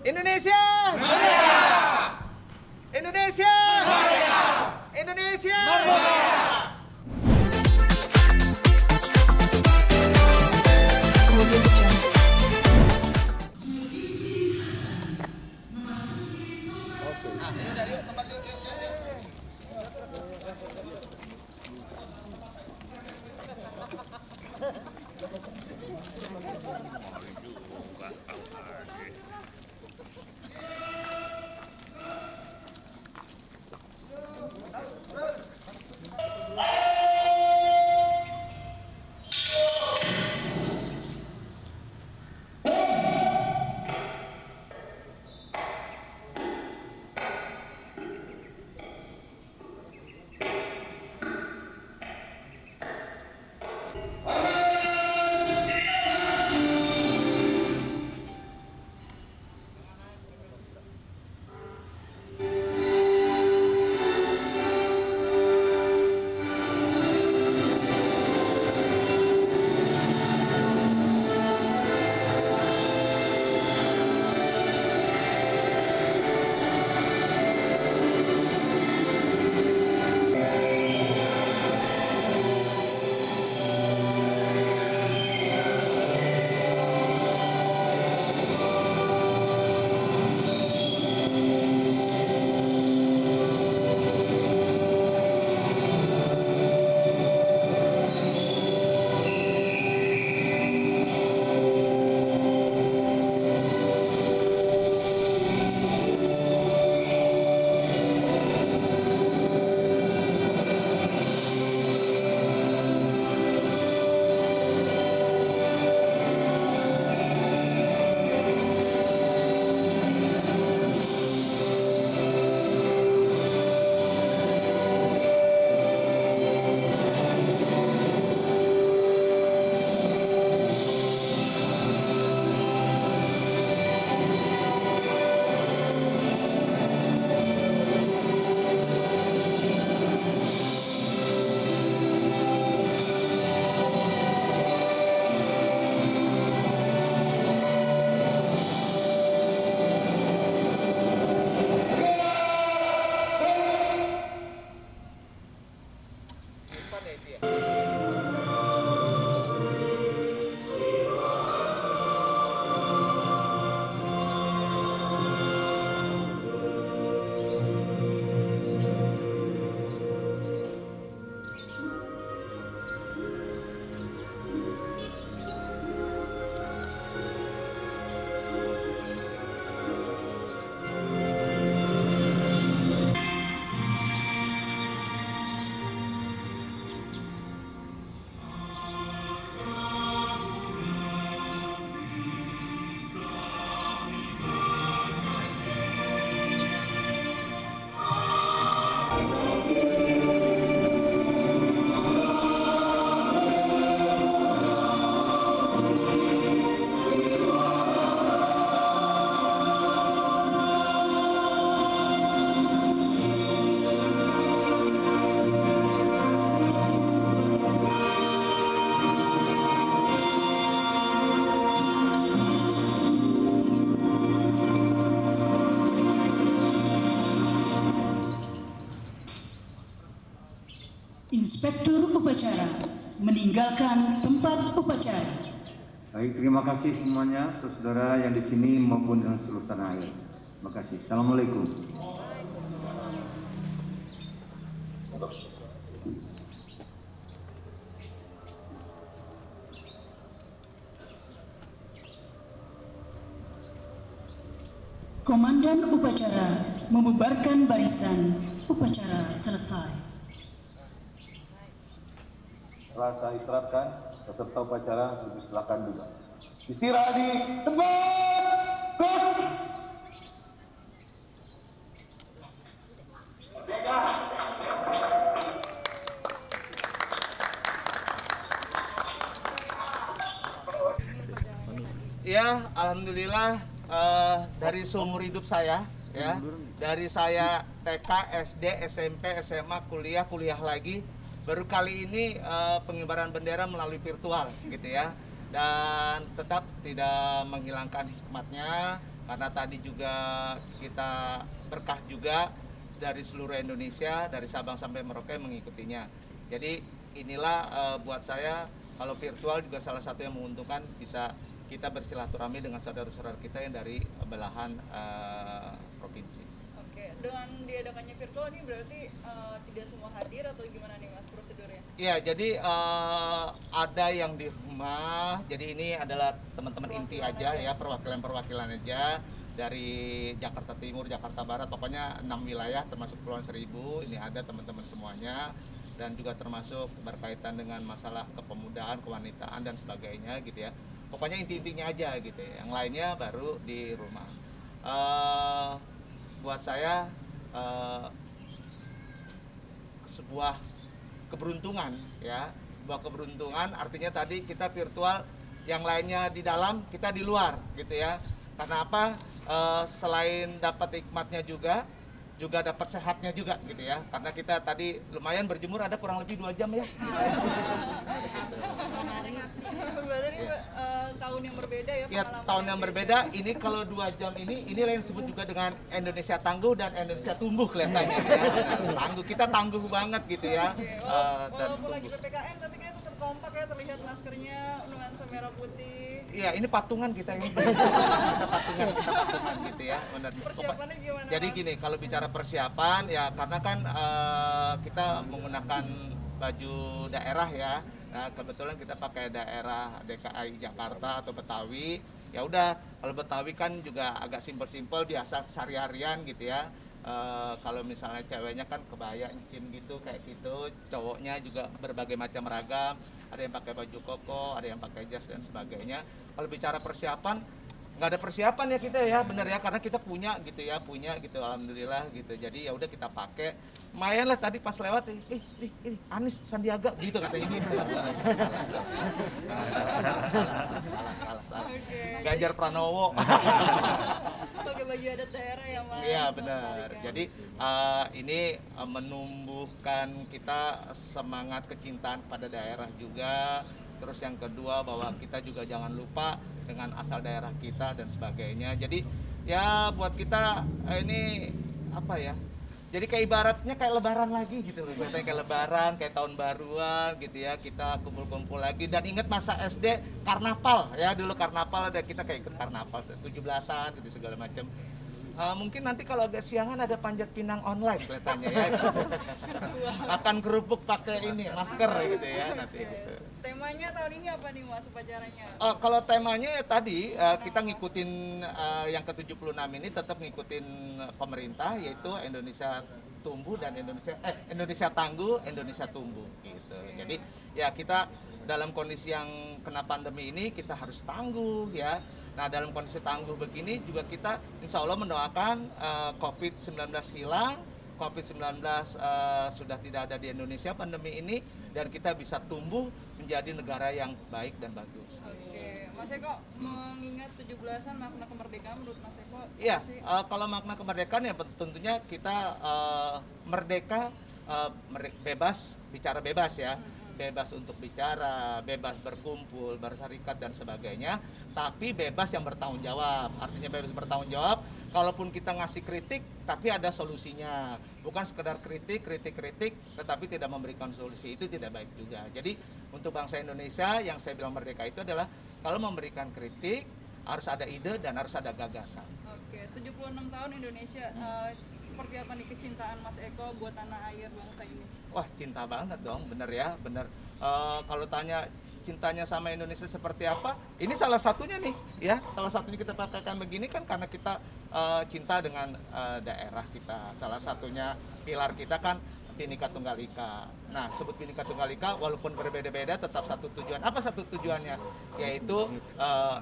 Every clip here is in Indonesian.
Indonesia! Merdeka! Indonesia! Merdeka! Indonesia! Merdeka! Inspektur upacara meninggalkan tempat upacara. Baik, terima kasih semuanya, saudara yang di sini maupun yang seluruh tanah air. Terima kasih. Assalamualaikum. Komandan upacara membubarkan barisan. Upacara selesai. Setelah saya istirahatkan, peserta upacara silakan duduk. Istirahat di tempat. Ya, alhamdulillah dari seumur hidup saya, ya, dari saya TK, SD, SMP, SMA, kuliah lagi. Baru kali ini pengibaran bendera melalui virtual gitu ya, dan tetap tidak menghilangkan hikmatnya karena tadi juga kita berkah juga dari seluruh Indonesia, dari Sabang sampai Merauke mengikutinya. Jadi inilah buat saya kalau virtual juga salah satu yang menguntungkan, bisa kita bersilaturahmi dengan saudara-saudara kita yang dari belahan provinsi. Oke, dengan diadakannya virtual ini berarti tidak semua hadir atau gimana nih Mas prosedurnya? Iya, jadi ada yang di rumah. Jadi ini adalah teman-teman inti aja ya, perwakilan-perwakilan aja dari Jakarta Timur, Jakarta Barat, pokoknya 6 wilayah termasuk Kepulauan Seribu. Ini ada teman-teman semuanya, dan juga termasuk berkaitan dengan masalah kepemudaan, kewanitaan dan sebagainya gitu ya. Pokoknya inti-intinya aja gitu ya. Yang lainnya baru di rumah. Buat saya sebuah keberuntungan ya, sebuah keberuntungan, artinya tadi kita virtual, yang lainnya di dalam, kita di luar gitu ya. Karena apa? Selain dapat hikmatnya juga dapat sehatnya juga gitu ya, karena kita tadi lumayan berjemur, ada kurang lebih 2 jam ya. Berarti ini tahun yang berbeda ya, Ya, tahun yang berbeda. Ini kalau 2 jam ini yang disebut juga dengan Indonesia tangguh dan Indonesia tumbuh kelihatannya ya. Nah, tangguh, kita tangguh banget gitu ya. Oke, Dan walaupun lagi tumbuh. PPKM tapi kayak tetap kompak ya, terlihat maskernya nuansa merah putih. Iya, ini patungan kita ini. Kita patungan gitu ya. Benar. Persiapannya gimana Jadi Mas? gini, kalau bicara persiapan ya, karena kan kita menggunakan baju daerah ya. Nah, kebetulan kita pakai daerah DKI Jakarta atau Betawi. Ya udah, kalau Betawi kan juga agak simpel-simpel, biasa sehari-harian gitu ya. Kalau misalnya ceweknya kan kebaya encim gitu kayak gitu, cowoknya juga berbagai macam ragam, ada yang pakai baju koko, ada yang pakai jas dan sebagainya. Kalau bicara persiapan, nggak ada persiapan ya kita ya, bener ya, karena kita punya gitu, alhamdulillah gitu. Jadi ya udah kita pakai. Lumayan lah tadi pas lewat, ini Anies Sandiaga gitu katanya gitu. Salah. Oke. Ganjar Pranowo. Pakai baju adat daerah ya Mas? Iya benar. Melestarikan. Jadi ini menumbuhkan kita semangat kecintaan pada daerah juga. Terus yang kedua, bahwa kita juga jangan lupa dengan asal daerah kita dan sebagainya. Jadi ya buat kita ini apa ya? Jadi kayak ibaratnya kayak lebaran lagi gitu loh. Kayak lebaran, kayak tahun baruan gitu ya. Kita kumpul-kumpul lagi, dan ingat masa SD karnaval ya, dulu karnaval ada, kita kayak ikut karnaval 17-an gitu segala macam. Mungkin nanti kalau agak siangan ada panjat pinang online kelihatannya ya. Akan kerupuk pakai ini masker gitu ya nanti gitu. Temanya tahun ini apa nih Mas upacaranya? Kalau temanya ya tadi kita ngikutin yang ke-76 ini, tetap ngikutin pemerintah, yaitu Indonesia tumbuh dan Indonesia tangguh, Indonesia tumbuh gitu. Jadi ya kita dalam kondisi yang kena pandemi ini kita harus tangguh ya. Nah, dalam kondisi tangguh begini juga kita insya Allah mendoakan COVID-19 hilang, COVID-19 sudah tidak ada di Indonesia pandemi ini, dan kita bisa tumbuh menjadi negara yang baik dan bagus. Oke, Mas Eko mengingat 17-an makna kemerdekaan menurut Mas Eko Iya, apa sih? kalau makna kemerdekaan ya tentunya kita merdeka, bebas, bicara bebas ya. Bebas untuk bicara, bebas berkumpul, berserikat dan sebagainya, tapi bebas yang bertanggung jawab. Artinya bebas bertanggung jawab, kalaupun kita ngasih kritik, tapi ada solusinya. Bukan sekedar kritik, tetapi tidak memberikan solusi, itu tidak baik juga. Jadi untuk bangsa Indonesia, yang saya bilang merdeka itu adalah kalau memberikan kritik, harus ada ide dan harus ada gagasan. Oke, 76 tahun Indonesia. Seperti apa nih kecintaan Mas Eko buat tanah air bangsa ini? Wah, cinta banget dong, bener ya, bener. Kalau tanya cintanya sama Indonesia seperti apa, ini salah satunya nih, ya. Salah satunya kita pakaikan begini kan karena kita cinta dengan daerah kita. Salah satunya pilar kita kan Bhinneka Tunggal Ika. Nah, sebut Bhinneka Tunggal Ika, walaupun berbeda-beda, tetap satu tujuan. Apa satu tujuannya? Yaitu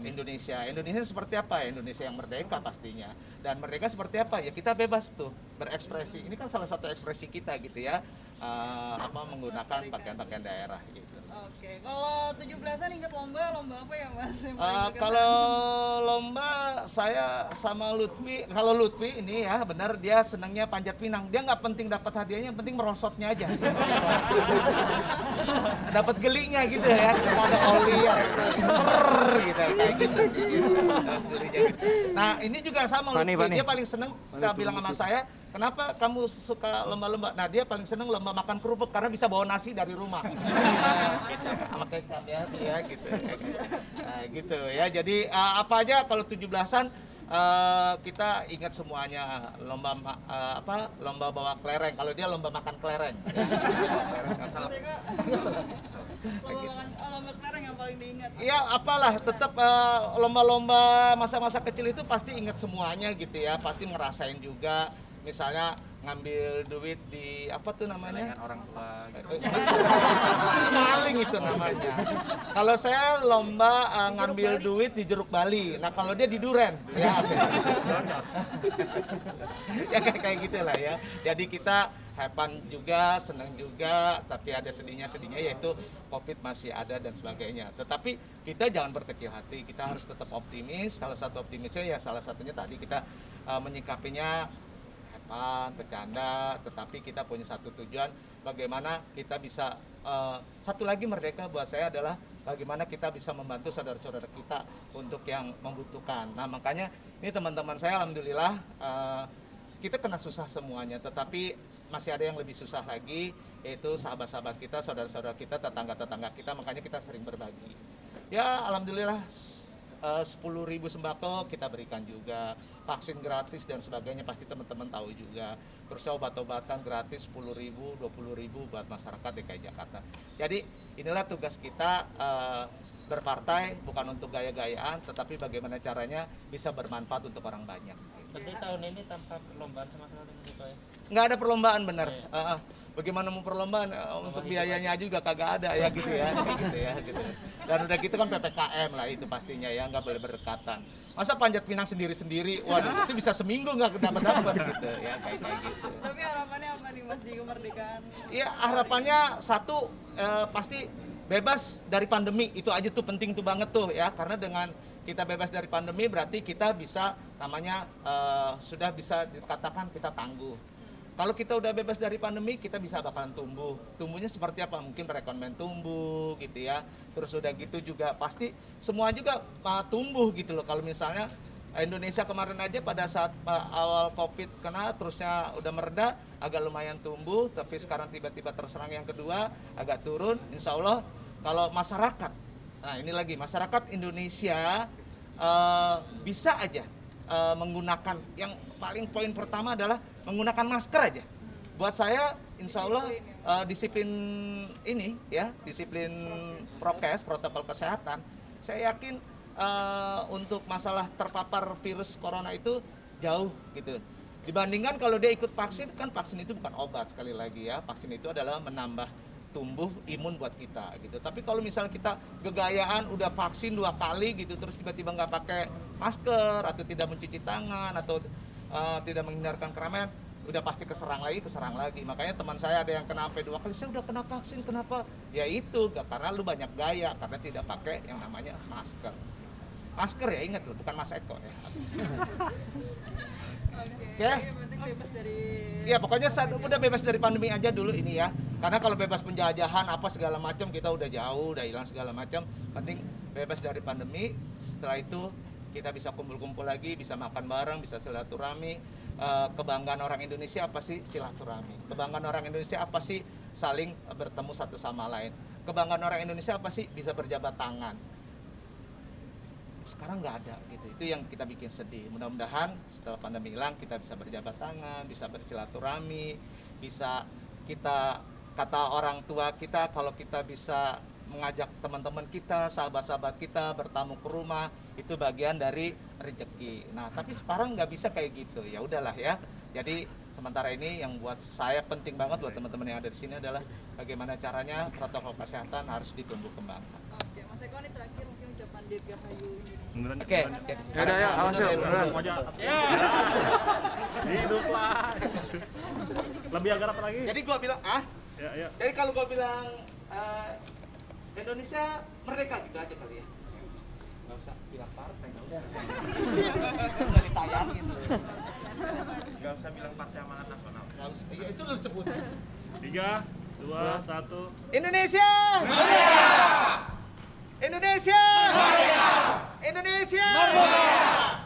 Indonesia. Indonesia seperti apa? Indonesia yang merdeka pastinya. Dan merdeka seperti apa? Ya kita bebas tuh berekspresi. Ini kan salah satu ekspresi kita gitu ya. Menggunakan pakaian-pakaian daerah gitu. Oke, kalau 17-an ingat lomba apa ya Mas? Yang paling berkesan? Kalau lomba saya sama Lutfi, kalau Lutfi ini ya benar, dia senangnya panjat pinang. Dia nggak penting dapat hadiahnya, yang penting merosotnya aja. dapat gelinya gitu ya, karena ada oli atau gitu kayak gitu sih. Gitu. Gelinya gitu. Nah ini juga sama Lutfi, dia paling seneng kita bilang sama saya, kenapa kamu suka lomba-lomba? Nah dia paling seneng lomba makan kerupuk karena bisa bawa nasi dari rumah. Sama kecap ya gitu. Nah, gitu ya. Jadi apa aja kalau 17-an kita ingat semuanya lomba lomba bawa kelereng. Kalau dia lomba makan kelereng. Ya. Mas Eko, lomba kelereng yang paling diingat. Iya, apalah tetap lomba-lomba masa-masa kecil itu pasti ingat semuanya gitu ya. Pasti ngerasain juga. Misalnya ngambil duit di apa tuh namanya? Orang tua. Maling itu namanya. Kalau saya lomba ngambil duit di Jeruk Bali. Nah kalau dia di Duren, ya. Ya kayak gitulah ya. Jadi kita happy juga, senang juga, tapi ada sedihnya yaitu COVID masih ada dan sebagainya. Tetapi kita jangan berkecil hati, kita harus tetap optimis. Salah satu optimisnya ya salah satunya tadi kita menyikapinya bercanda, tetapi kita punya satu tujuan, bagaimana kita bisa satu lagi merdeka buat saya adalah bagaimana kita bisa membantu saudara-saudara kita untuk yang membutuhkan. Nah makanya ini teman-teman saya alhamdulillah kita kena susah semuanya, tetapi masih ada yang lebih susah lagi, yaitu sahabat-sahabat kita, saudara-saudara kita, tetangga-tetangga kita, makanya kita sering berbagi. Ya alhamdulillah 10.000 sembako kita berikan juga, vaksin gratis dan sebagainya pasti teman-teman tahu juga. Terus obat-obatan gratis 10.000, 20.000 buat masyarakat DKI Jakarta. Jadi inilah tugas kita berpartai bukan untuk gaya-gayaan, tetapi bagaimana caranya bisa bermanfaat untuk orang banyak. Berarti tahun ini tanpa perlombaan sama sekali gitu ya? Nggak ada perlombaan bener. Bagaimana mau perlombaan untuk biayanya aja juga kagak ada ya gitu ya, kayak gitu ya gitu. Dan udah gitu kan PPKM lah itu pastinya ya, nggak boleh berdekatan. Masa panjat pinang sendiri-sendiri, waduh itu bisa seminggu nggak dapat gitu ya kayak gitu. Tapi harapannya apa nih Mas di kemerdekaan? Iya harapannya satu pasti bebas dari pandemi, itu aja tuh penting tuh banget tuh ya, karena dengan kita bebas dari pandemi berarti kita bisa namanya sudah bisa dikatakan kita tangguh. Kalau kita udah bebas dari pandemi, kita bisa bakalan tumbuh. Tumbuhnya seperti apa? Mungkin perekonomian tumbuh gitu ya. Terus udah gitu juga pasti semua juga tumbuh gitu loh. Kalau misalnya Indonesia kemarin aja pada saat awal COVID kena, terusnya udah mereda, agak lumayan tumbuh. Tapi sekarang tiba-tiba terserang yang kedua, agak turun. Insya Allah kalau masyarakat, nah ini lagi masyarakat Indonesia bisa aja menggunakan, yang paling poin pertama adalah menggunakan masker aja. Buat saya insya Allah disiplin ini ya, disiplin prokes, protokol kesehatan, saya yakin untuk masalah terpapar virus corona itu jauh gitu. Dibandingkan kalau dia ikut vaksin, kan vaksin itu bukan obat, sekali lagi ya, vaksin itu adalah menambah tumbuh imun buat kita gitu. Tapi kalau misalnya kita gegayaan udah vaksin 2 kali gitu, terus tiba-tiba nggak pakai masker atau tidak mencuci tangan atau tidak menghindarkan keramaian, udah pasti keserang lagi. Makanya teman saya ada yang kena sampai 2 kali, saya udah kena vaksin, kenapa? Ya itu, karena lu banyak gaya, karena tidak pakai yang namanya masker. Masker ya, ingat loh, bukan Mas Eko ya. Oke. Bebas dari. Ya pokoknya udah bebas dari pandemi aja dulu ini ya. Karena kalau bebas penjajahan apa segala macam kita udah jauh, udah hilang segala macam. Penting bebas dari pandemi. Setelah itu kita bisa kumpul-kumpul lagi, bisa makan bareng, bisa silaturahmi. Kebanggaan orang Indonesia apa sih? Silaturahmi. Kebanggaan orang Indonesia apa sih? Saling bertemu satu sama lain. Kebanggaan orang Indonesia apa sih? Bisa berjabat tangan. Sekarang nggak ada gitu, itu yang kita bikin sedih. Mudah-mudahan setelah pandemi hilang kita bisa berjabat tangan, bisa bersilaturahmi, bisa kita, kata orang tua kita, kalau kita bisa mengajak teman-teman kita, sahabat-sahabat kita bertamu ke rumah, itu bagian dari rezeki. Nah tapi sekarang nggak bisa kayak gitu, ya udahlah ya. Jadi sementara ini yang buat saya penting banget buat teman-teman yang ada di sini adalah bagaimana caranya protokol kesehatan harus ditumbuh kembangkan. Oke, Mas Eko ini terakhir mungkin ucapan Dirgahayu Indonesia. Oke. Ya, awas yuk. Hiduplah. Lebih agar apa lagi? Jadi gua bilang Ya. jadi kalau gua bilang Indonesia merdeka gitu aja kali ya. Nggak usah bilang partai, nggak usah. Nggak ditayangin loh. Gak usah bilang Partai Amanat Nasional. Nggak usah. Ya itu lu sebut. 3, 2, 1. Indonesia! Merdeka! Indonesia! Merdeka! Indonesia! Merdeka!